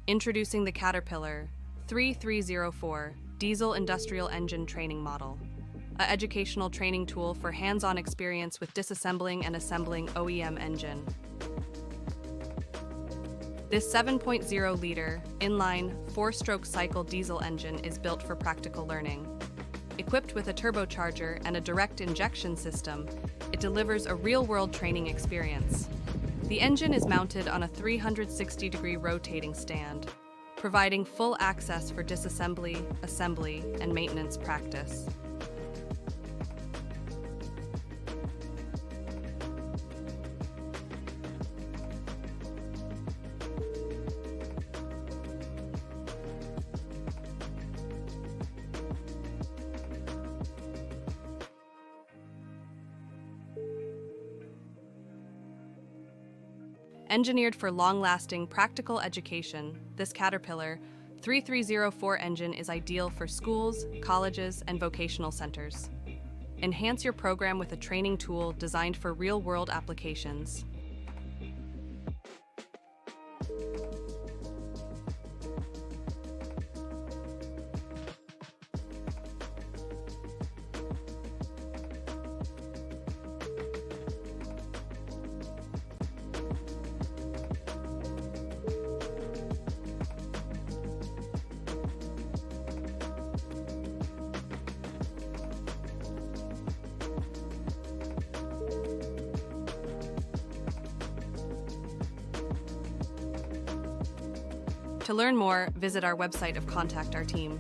Introducing the Caterpillar 3304 Diesel Industrial Engine Training Model, an educational training tool for hands-on experience with disassembling and assembling OEM engine. This 7.0-liter, inline, 4-stroke cycle diesel engine is built for practical learning. Equipped with a turbocharger and a direct injection system, it delivers a real-world training experience. The engine is mounted on a 360-degree rotating stand, providing full access for disassembly, assembly, and maintenance practice. Engineered for long-lasting, practical education, this Caterpillar 3304 engine is ideal for schools, colleges, and vocational centers. Enhance your program with a training tool designed for real-world applications. To learn more, visit our website or contact our team.